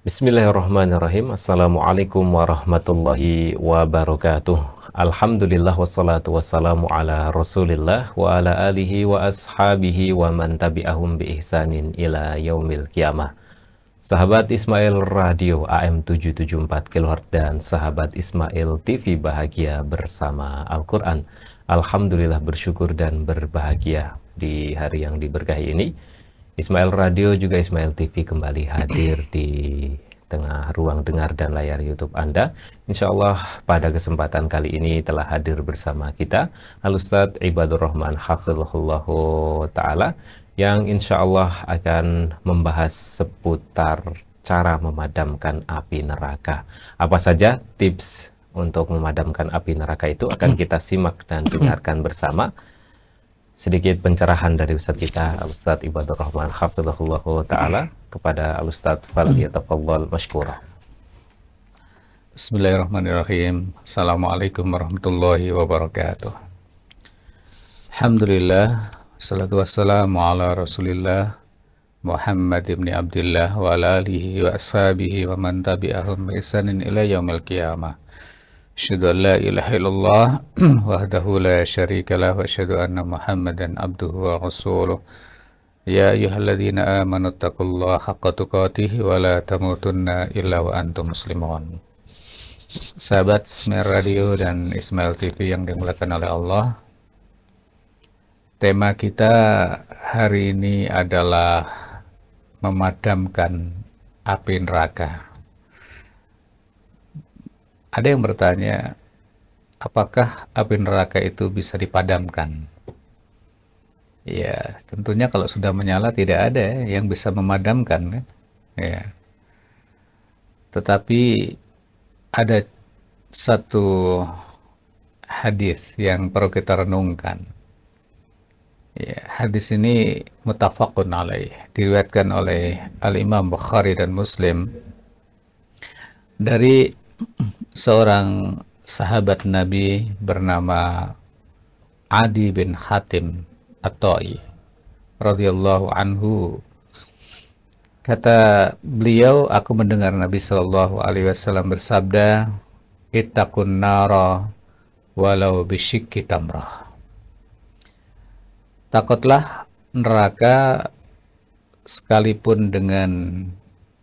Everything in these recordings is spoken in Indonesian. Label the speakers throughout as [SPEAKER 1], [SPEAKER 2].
[SPEAKER 1] Bismillahirrahmanirrahim. Assalamualaikum warahmatullahi wabarakatuh. Alhamdulillah wassalatu wassalamu ala rasulillah wa ala alihi wa ashabihi wa man tabi'ahum bi ihsanin ila yaumil qiyamah. Sahabat Ismail Radio AM 774 kHz dan sahabat Ismail TV bahagia bersama Al-Quran. Alhamdulillah bersyukur dan berbahagia di hari yang diberkahi ini. Ismail Radio juga Ismail TV kembali hadir di tengah ruang dengar dan layar YouTube Anda. Insya Allah pada kesempatan kali ini telah hadir bersama kita Al-Ustadz Ibadur Rahman Hafizahullahu Ta'ala yang insya Allah akan membahas seputar cara memadamkan api neraka. Apa saja tips untuk memadamkan api neraka itu akan kita simak dan dengarkan bersama. Sedikit pencerahan dari Ustadz kita, Ustadz Ibadur Rahman Hafizahullahu Ta'ala, kepada Ustadz Falyatafaddal Mashkura.
[SPEAKER 2] Bismillahirrahmanirrahim. Assalamualaikum warahmatullahi wabarakatuh. Alhamdulillah, salatu wassalamu ala rasulillah Muhammad ibn Abdullah wa ala alihi wa ashabihi wa man tabi'ahum bi ihsanin ila yaumil qiyamah. Asyhadu an la ilaha illallah wahdahu la syarika lah wa asyhadu anna Muhammadan abduhu wa rasuluh. Ya ayyuhalladzina amanu taqullaha haqqa tuqatih wa la tamutunna illa wa antum muslimun. Sahabat Ismail Radio dan Ismail TV yang dimuliakan oleh Allah, tema kita hari ini adalah memadamkan api neraka. Ada yang bertanya, apakah api neraka itu bisa dipadamkan? Ya, tentunya kalau sudah menyala tidak ada yang bisa memadamkan, kan? Ya. Tetapi ada satu hadis yang perlu kita renungkan. Ya, hadis ini muttafaqun alaih, diriwayatkan oleh Al-Imam Bukhari dan Muslim dari seorang sahabat Nabi bernama Adi bin Hatim At-Ta'i radhiyallahu anhu. Kata beliau, aku mendengar Nabi Shallallahu alaihi wasallam bersabda, ittaqun nara walau bisyikki tamrah. Takutlah neraka sekalipun dengan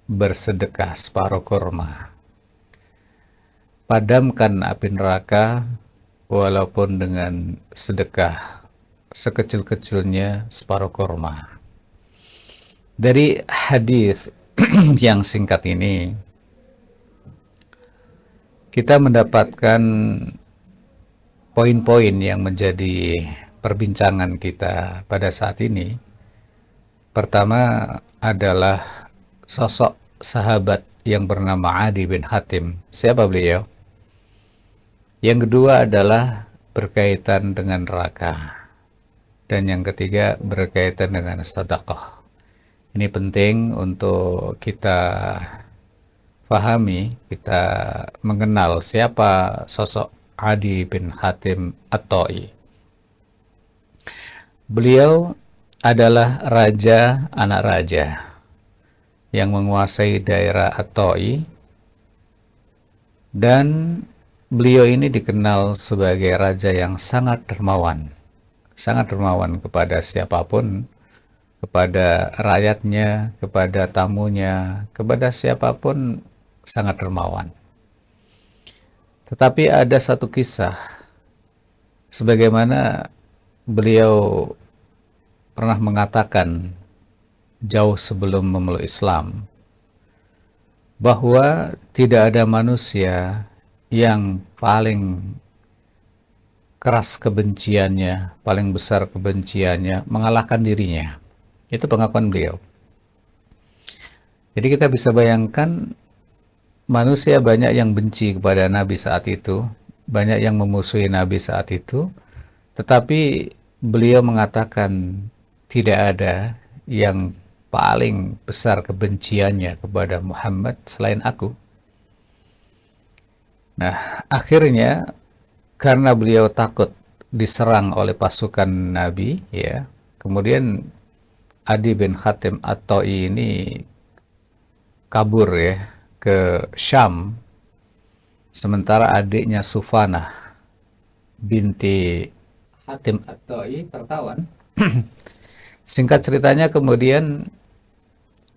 [SPEAKER 2] bersedekah separuh kurma. Padamkan api neraka walaupun dengan sedekah sekecil-kecilnya separuh kurma. Dari hadis yang singkat ini kita mendapatkan poin-poin yang menjadi perbincangan kita pada saat ini. Pertama adalah sosok sahabat yang bernama Adi bin Hatim. Siapa beliau? Yang kedua adalah berkaitan dengan neraka. Dan yang ketiga berkaitan dengan sedekah. Ini penting untuk kita pahami, kita mengenal siapa sosok Adi bin Hatim At-Ta'i. Beliau adalah raja anak raja yang menguasai daerah At-Ta'i, dan beliau ini dikenal sebagai raja yang sangat dermawan kepada siapapun, kepada rakyatnya, kepada tamunya, kepada siapapun sangat dermawan. Tetapi ada satu kisah, sebagaimana beliau pernah mengatakan jauh sebelum memeluk Islam, bahwa tidak ada manusia yang paling keras kebenciannya, paling besar kebenciannya, mengalahkan dirinya. Itu pengakuan beliau. Jadi kita bisa bayangkan, manusia banyak yang benci kepada Nabi saat itu, banyak yang memusuhi Nabi saat itu, tetapi beliau mengatakan tidak ada yang paling besar kebenciannya kepada Muhammad selain aku. Nah, akhirnya karena beliau takut diserang oleh pasukan Nabi, ya, kemudian Adi bin Hatim At-Ta'i ini kabur ya ke Syam, sementara adiknya Sufanah binti Hatim At-Ta'i tertawan. Singkat ceritanya, kemudian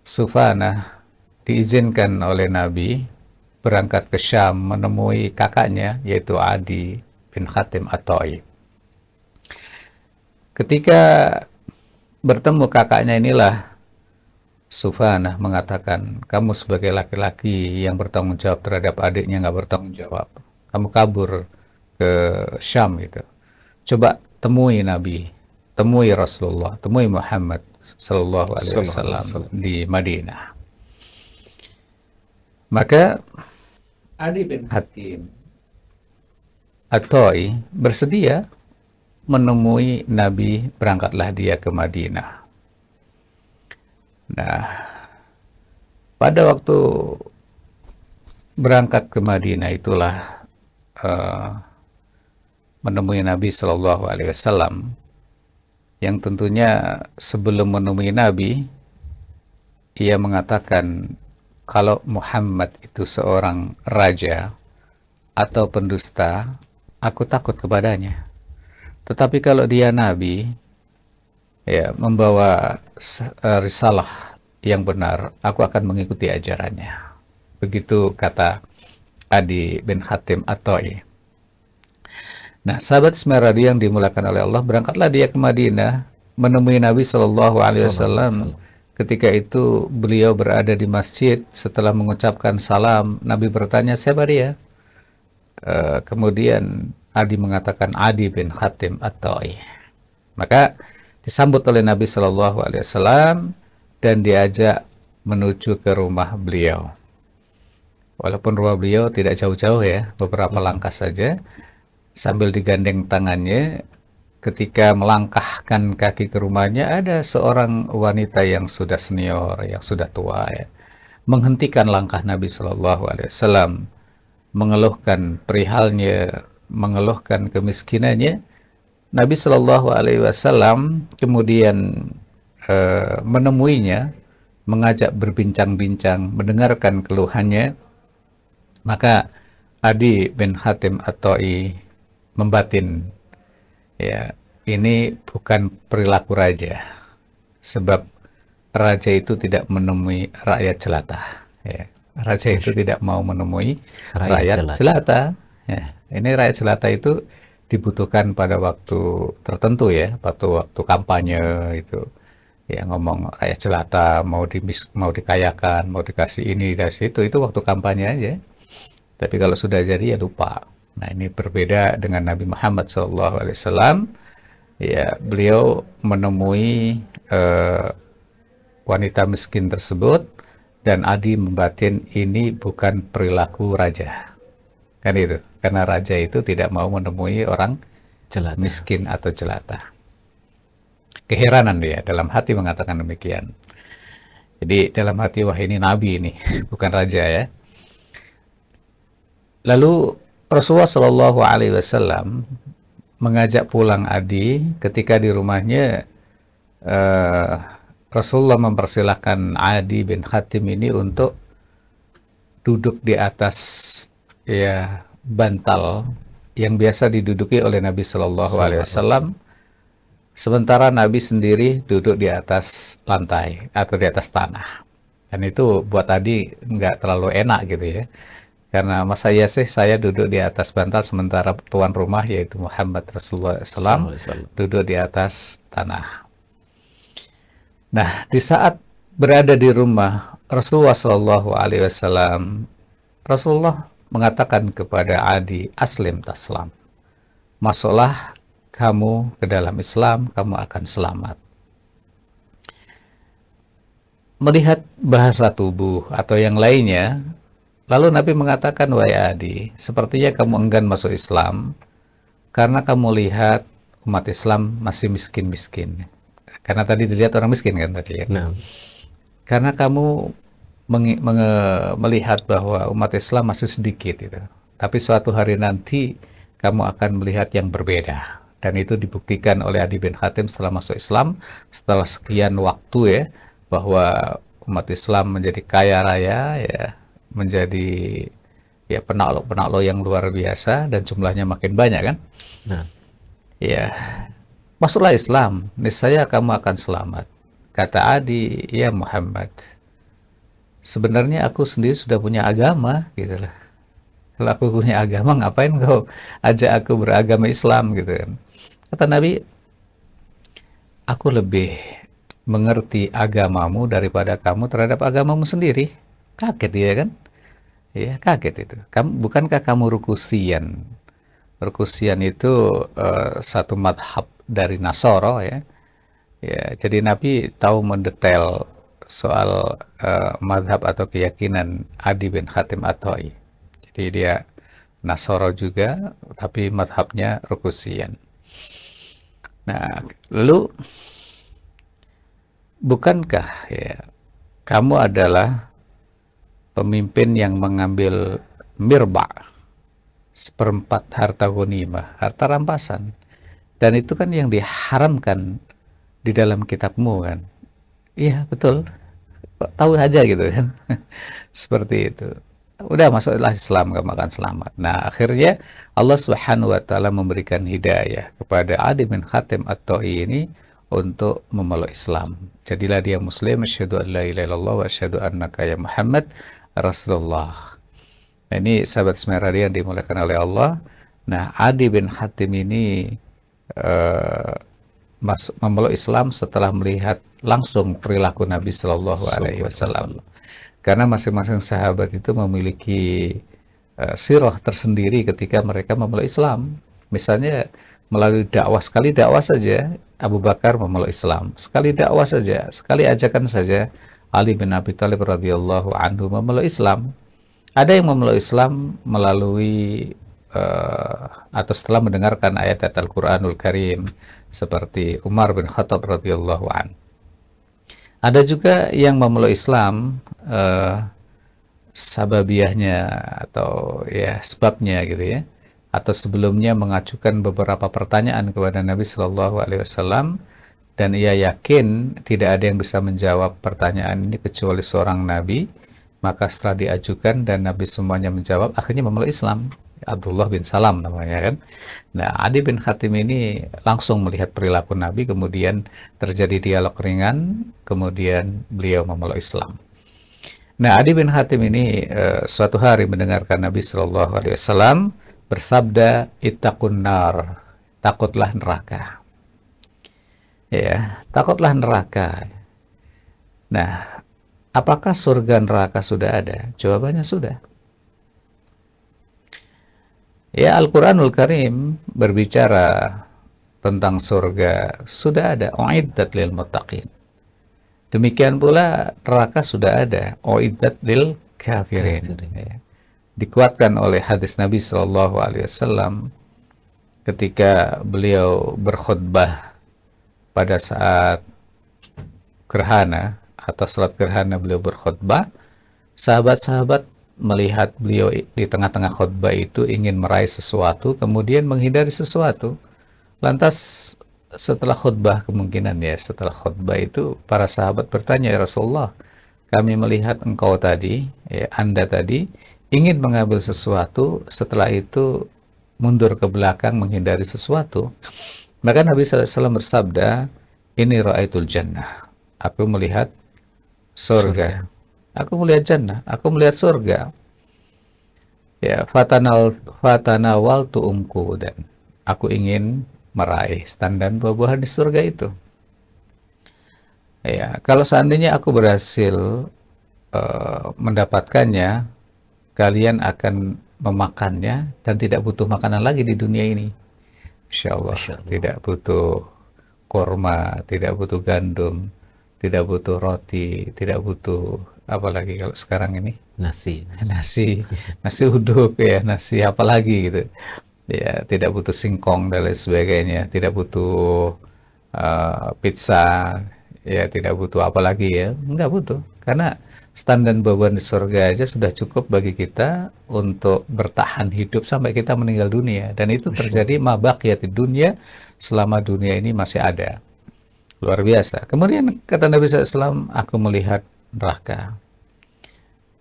[SPEAKER 2] Sufanah diizinkan oleh Nabi berangkat ke Syam menemui kakaknya, yaitu Adi bin Hatim At-Ta'i. Ketika bertemu kakaknya inilah Sufanah mengatakan, kamu sebagai laki-laki yang bertanggung jawab terhadap adiknya nggak bertanggung jawab, kamu kabur ke Syam gitu. Coba temui Nabi, temui Rasulullah, temui Muhammad Sallallahu Alaihi Wasallam di Madinah. Maka Adi bin Hatim At-Ta'i bersedia menemui Nabi, berangkatlah dia ke Madinah. Nah, pada waktu berangkat ke Madinah itulah menemui Nabi Shallallahu Alaihi Wasallam, yang tentunya sebelum menemui Nabi, ia mengatakan kalau Muhammad itu seorang raja atau pendusta, aku takut kepadanya. Tetapi kalau dia Nabi, ya, membawa risalah yang benar, aku akan mengikuti ajarannya. Begitu kata Adi bin Hatim At-Ta'i. Nah, sahabat Ismail Radio yang dimulakan oleh Allah, berangkatlah dia ke Madinah menemui Nabi Shallallahu Alaihi Wasallam. Ketika itu beliau berada di masjid, setelah mengucapkan salam, Nabi bertanya, siapa dia? Kemudian Adi mengatakan, Adi bin Hatim At-Ta'i. Maka disambut oleh Nabi Shallallahu Alaihi Wasallam dan diajak menuju ke rumah beliau. Walaupun rumah beliau tidak jauh-jauh ya, beberapa langkah saja. Sambil digandeng tangannya, ketika melangkahkan kaki ke rumahnya, ada seorang wanita yang sudah senior, yang sudah tua ya, menghentikan langkah Nabi Shallallahu Alaihi Wasallam, mengeluhkan perihalnya, mengeluhkan kemiskinannya. Nabi Shallallahu Alaihi Wasallam kemudian menemuinya, mengajak berbincang-bincang, mendengarkan keluhannya. Maka Adi bin Hatim At-Ta'i membatin, ya, ini bukan perilaku raja, sebab raja itu tidak menemui rakyat jelata. Ya. Raja itu tidak mau menemui rakyat jelata. Ya. Ini rakyat jelata itu dibutuhkan pada waktu tertentu ya, waktu kampanye itu, ya, ngomong rakyat jelata mau dikayakan, mau dikasih ini dikasih itu waktu kampanye aja. Tapi kalau sudah jadi ya lupa. Nah, ini berbeda dengan Nabi Muhammad SAW. Ya, beliau menemui wanita miskin tersebut, dan Adi membatin ini bukan perilaku raja. Kan itu. Karena raja itu tidak mau menemui orang jelata, miskin atau jelata. Keheranan dia, dalam hati mengatakan demikian. Jadi dalam hati, wah ini nabi ini, bukan raja ya. Lalu Rasulullah Shallallahu Alaihi Wasallam mengajak pulang Adi. Ketika di rumahnya, Rasulullah mempersilahkan Adi bin Hatim ini untuk duduk di atas, ya, bantal yang biasa diduduki oleh Nabi Shallallahu Alaihi Wasallam, sementara Nabi sendiri duduk di atas lantai atau di atas tanah. Dan itu buat Adi nggak terlalu enak gitu ya, karena masa ya sih saya duduk di atas bantal sementara tuan rumah yaitu Muhammad Rasulullah SAW duduk di atas tanah. Nah, di saat berada di rumah Rasulullah Shallallahu Alaihi Wasallam, Rasulullah mengatakan kepada Adi, aslim taslam, masuklah kamu ke dalam Islam, kamu akan selamat. Melihat bahasa tubuh atau yang lainnya, lalu Nabi mengatakan, wahai Adi, sepertinya kamu enggan masuk Islam karena kamu lihat umat Islam masih miskin-miskin. Karena tadi dilihat orang miskin kan tadi ya. Nah. Karena kamu melihat bahwa umat Islam masih sedikit itu. Tapi suatu hari nanti kamu akan melihat yang berbeda. Dan itu dibuktikan oleh Adi bin Hatim setelah masuk Islam, setelah sekian waktu ya, bahwa umat Islam menjadi kaya raya ya, menjadi ya penakluk-penakluk yang luar biasa dan jumlahnya makin banyak kan.
[SPEAKER 1] Nah,
[SPEAKER 2] Ya, masuklah Islam, niscaya kamu akan selamat. Kata Adi, ya Muhammad, sebenarnya aku sendiri sudah punya agama gitu lah. Kalau aku punya agama, ngapain kau ajak aku beragama Islam gitu kan. Kata Nabi, aku lebih mengerti agamamu daripada kamu terhadap agamamu sendiri. Kaget dia kan? Ya, kaget itu. Bukankah kamu Rukusian? Rukusian itu satu madhab dari Nasoro ya. Ya, jadi Nabi tahu mendetail soal madhab atau keyakinan Adi bin Hatim At-Ta'i. Jadi dia Nasoro juga, tapi madhabnya Rukusian. Nah, lalu bukankah ya kamu adalah pemimpin yang mengambil mirba, seperempat harta ghanimah, harta rampasan, dan itu kan yang diharamkan di dalam kitabmu kan? Iya betul, kok tahu aja gitu kan. Seperti itu. Udah masuklah Islam, kamu akan selamat. Nah akhirnya Allah Subhanahu wa Ta'ala memberikan hidayah kepada Adi bin Hatim At-Ta'i ini untuk memeluk Islam. Jadilah dia Muslim. Asyhadu an la ilaha illallah wa asyhadu annaka ya Muhammad Rasulullah. Nah, ini sahabat Semera yang dimuliakan oleh Allah. Nah Adi bin Hatim ini masuk memeluk Islam setelah melihat langsung perilaku Nabi Shallallahu Alaihi Wasallam. Karena masing-masing sahabat itu memiliki sirah tersendiri ketika mereka memeluk Islam. Misalnya melalui dakwah, sekali dakwah saja Abu Bakar memeluk Islam, sekali dakwah saja, sekali ajakan saja Ali bin Abi Thalib radhiyallahu anhu memeluk Islam. Ada yang memeluk Islam melalui atau setelah mendengarkan ayat-ayat Al-Quranul Karim seperti Umar bin Khattab radhiyallahu anhu. Ada juga yang memeluk Islam sababiahnya atau ya sebabnya gitu ya, atau sebelumnya mengajukan beberapa pertanyaan kepada Nabi Shallallahu Alaihi Wasallam dan ia yakin tidak ada yang bisa menjawab pertanyaan ini kecuali seorang Nabi, maka setelah diajukan dan Nabi semuanya menjawab, akhirnya memeluk Islam. Abdullah bin Salam namanya kan. Nah, Adi bin Hatim ini langsung melihat perilaku Nabi, kemudian terjadi dialog ringan, kemudian beliau memeluk Islam. Nah, Adi bin Hatim ini suatu hari mendengarkan Nabi Shallallahu Alaihi Wasallam bersabda, "Ittaqun nar," takutlah neraka. Ya, takutlah neraka. Nah, apakah surga neraka sudah ada? Jawabannya sudah. Ya, Al-Quranul Karim berbicara tentang surga sudah ada, uiddat lil muttaqin. Demikian pula neraka sudah ada, uiddat lil kafirin. Ya. Dikuatkan oleh hadis Nabi Shallallahu Alaihi Wasallam ketika beliau berkhutbah pada saat gerhana atau salat gerhana, beliau berkhutbah, sahabat-sahabat melihat beliau di tengah-tengah khutbah itu ingin meraih sesuatu, kemudian menghindari sesuatu. Lantas setelah khutbah, kemungkinan ya setelah khutbah itu para sahabat bertanya, "Ya Rasulullah, kami melihat engkau tadi, ya, Anda tadi ingin mengambil sesuatu, setelah itu mundur ke belakang menghindari sesuatu." Maka Nabi SAW bersabda, "Ini ra'aitul jannah." Aku melihat surga. Aku melihat jannah, aku melihat surga. Ya, fatanawal tu'umku, dan aku ingin meraih standar buah-buahan di surga itu. Ya, kalau seandainya aku berhasil mendapatkannya, kalian akan memakannya dan tidak butuh makanan lagi di dunia ini. Insya Allah. Tidak butuh korma, tidak butuh gandum, tidak butuh roti, tidak butuh apalagi kalau sekarang ini nasi uduk ya, nasi apalagi gitu ya, tidak butuh singkong dan lain sebagainya, tidak butuh pizza ya, tidak butuh apalagi ya, enggak butuh, karena standar beban di surga aja sudah cukup bagi kita untuk bertahan hidup sampai kita meninggal dunia, dan itu
[SPEAKER 1] Masya
[SPEAKER 2] terjadi
[SPEAKER 1] Allah.
[SPEAKER 2] mabaqiyatid dunya, selama dunia ini masih ada. Luar biasa. Kemudian kata Nabi SAW, aku melihat neraka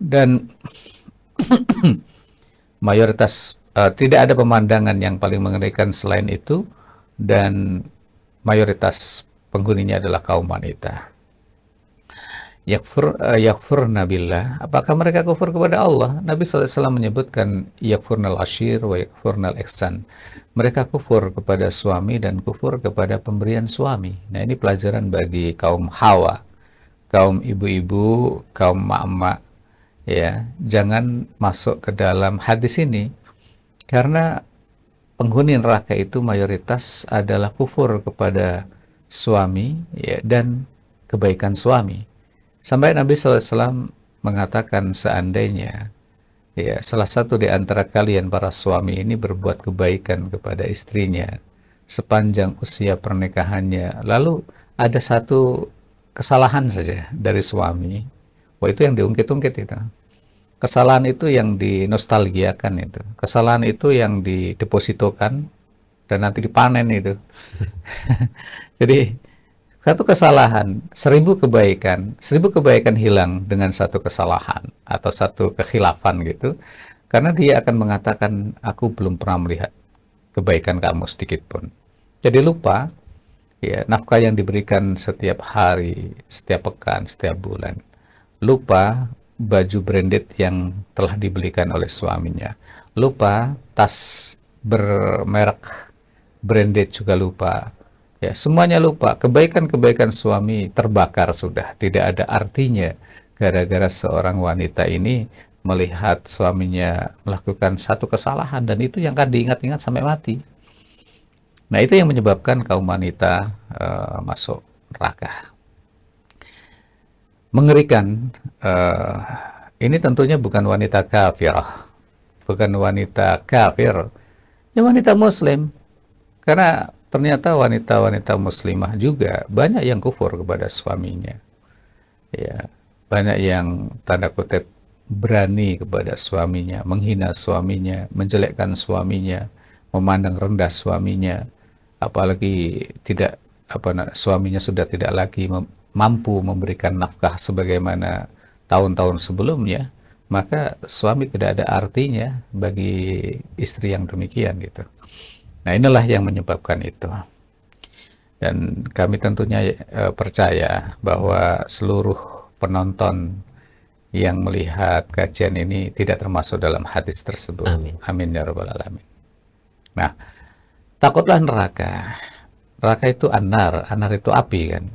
[SPEAKER 2] dan mayoritas tidak ada pemandangan yang paling mengerikan selain itu, dan mayoritas penghuninya adalah kaum wanita. Yakfurna billah, apakah mereka kufur kepada Allah? Nabi SAW menyebutkan yakfurnal ashir wa yakfurnal ihsan, mereka kufur kepada suami dan kufur kepada pemberian suami. Nah, ini pelajaran bagi kaum hawa, kaum ibu-ibu, kaum mak-mak, ya, jangan masuk ke dalam hadis ini, karena penghuni neraka itu mayoritas adalah kufur kepada suami, ya, dan kebaikan suami. Sampai Nabi SAW mengatakan, seandainya, ya, salah satu di antara kalian para suami ini berbuat kebaikan kepada istrinya sepanjang usia pernikahannya, lalu ada satu kesalahan saja dari suami, wah, itu yang diungkit-ungkit itu. Kesalahan itu yang dinostalgiakan itu. Kesalahan itu yang didepositokan dan nanti dipanen itu. Jadi satu kesalahan, 1000 kebaikan, 1000 kebaikan hilang dengan satu kesalahan atau satu kekhilafan gitu. Karena dia akan mengatakan, aku belum pernah melihat kebaikan kamu sedikit pun. Jadi lupa, ya, nafkah yang diberikan setiap hari, setiap pekan, setiap bulan. Lupa baju branded yang telah dibelikan oleh suaminya. Lupa tas bermerek branded juga lupa. Ya, semuanya lupa. Kebaikan-kebaikan suami terbakar sudah. Tidak ada artinya gara-gara seorang wanita ini melihat suaminya melakukan satu kesalahan, dan itu yang akan diingat-ingat sampai mati. Nah, itu yang menyebabkan kaum wanita masuk neraka. Mengerikan. Ini tentunya bukan wanita kafirah, bukan wanita kafir, ya, wanita muslim. Karena ternyata wanita-wanita muslimah juga banyak yang kufur kepada suaminya, ya, banyak yang tanda kutip berani kepada suaminya, menghina suaminya, menjelekkan suaminya, memandang rendah suaminya, apalagi tidak suaminya sudah tidak lagi mampu memberikan nafkah sebagaimana tahun-tahun sebelumnya, maka suami tidak ada artinya bagi istri yang demikian gitu. Nah, inilah yang menyebabkan itu. Dan kami tentunya percaya bahwa seluruh penonton yang melihat kajian ini tidak termasuk dalam hadis tersebut.
[SPEAKER 1] Amin.
[SPEAKER 2] Amin ya rabbal alamin. Nah, takutlah neraka. Neraka itu anar itu api kan.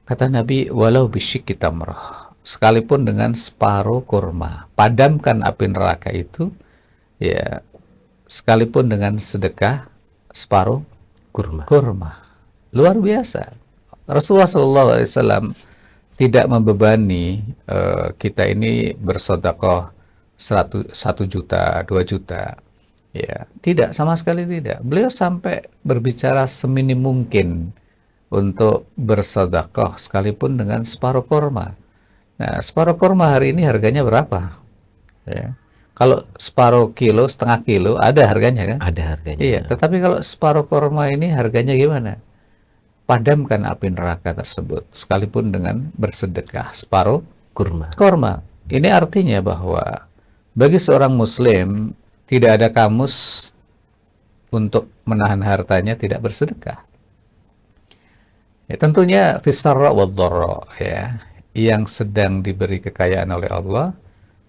[SPEAKER 2] Kata Nabi, walau bisyikki tamrah, sekalipun dengan separuh kurma. Padamkan api neraka itu, ya, sekalipun dengan sedekah separuh kurma. Luar biasa. Rasulullah SAW tidak membebani kita ini bersedekah 1 juta, 2 juta. Ya, tidak, sama sekali tidak. Beliau sampai berbicara seminim mungkin untuk bersedekah sekalipun dengan separuh kurma. Nah, separuh kurma hari ini harganya berapa? Ya. Kalau separuh kilo, setengah kilo, ada harganya kan?
[SPEAKER 1] Ada harganya.
[SPEAKER 2] Iya, tetapi kalau separuh kurma ini harganya gimana? Padamkan api neraka tersebut, sekalipun dengan bersedekah separuh kurma. Ini artinya bahwa bagi seorang muslim, tidak ada kamus untuk menahan hartanya tidak bersedekah. Ya, tentunya fisarra wa dharra, ya, yang sedang diberi kekayaan oleh Allah,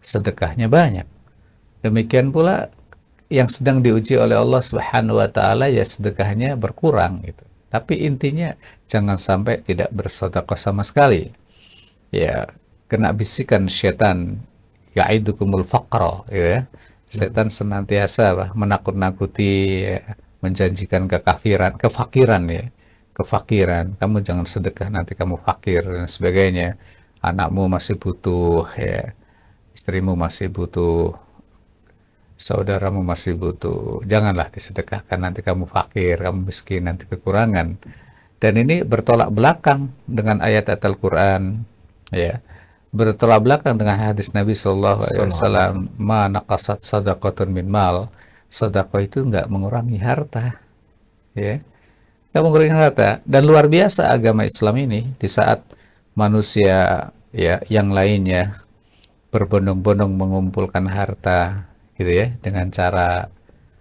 [SPEAKER 2] sedekahnya banyak. Demikian pula yang sedang diuji oleh Allah Subhanahu wa taala, ya, sedekahnya berkurang gitu. Tapi intinya jangan sampai tidak bersedekah sama sekali. Ya, kena bisikan setan, ya'idukumul faqra, ya. Setan senantiasa menakut-nakuti, ya, menjanjikan kefakiran, ya. Kefakiran, kamu jangan sedekah nanti kamu fakir dan sebagainya. Anakmu masih butuh, ya. Istrimu masih butuh, saudaramu masih butuh, janganlah disedekahkan, nanti kamu fakir, kamu miskin, nanti kekurangan. Dan ini bertolak belakang dengan ayat Al-Quran, ya, bertolak belakang dengan hadis Nabi Shallallahu Alaihi
[SPEAKER 1] Sallallahu alaihi
[SPEAKER 2] Wasallam,
[SPEAKER 1] wasallam.
[SPEAKER 2] ma naqasat sadaqatun min mal, sedekah itu nggak mengurangi harta, ya, nggak mengurangi harta. Dan luar biasa agama Islam ini, di saat manusia ya yang lainnya berbondong-bondong mengumpulkan harta, gitu ya, dengan cara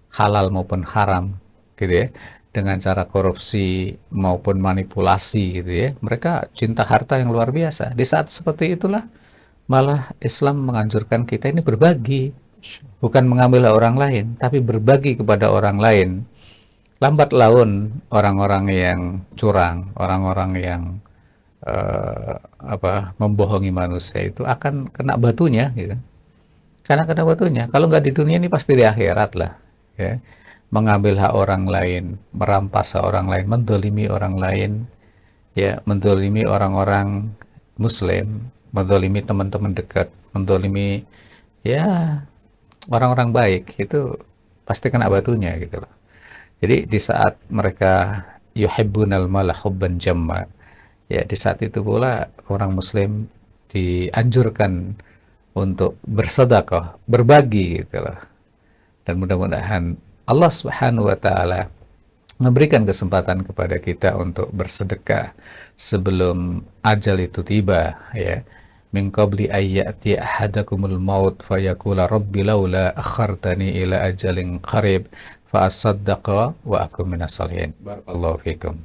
[SPEAKER 2] halal maupun haram, gitu ya, dengan cara korupsi maupun manipulasi, gitu ya, mereka cinta harta yang luar biasa. Di saat seperti itulah malah Islam menganjurkan kita ini berbagi, bukan mengambil orang lain, tapi berbagi kepada orang lain. Lambat laun orang-orang yang curang, orang-orang yang membohongi manusia itu akan kena batunya, gitu. Karena kena batunya. Kalau nggak di dunia ini pasti di akhirat lah, ya. Mengambil hak orang lain, merampas hak orang lain, mendolimi orang lain, ya, mendolimi orang-orang Muslim, mendolimi teman-teman dekat, mendolimi ya orang-orang baik, itu pasti kena batunya, gitu loh. Jadi di saat mereka yuhibbunal mala hubban jamma, ya, di saat itu pula orang Muslim dianjurkan untuk bersedekah, berbagi, gitu loh. Dan mudah-mudahan Allah Subhanahu wa taala memberikan kesempatan kepada kita untuk bersedekah sebelum ajal itu tiba, ya. Min qabli ayyati ahadakumul maut fayaqula rabbi laula akhartani ila ajalin qarib fa asaddaqa wa akun minas salihin. Barakallahu fikum.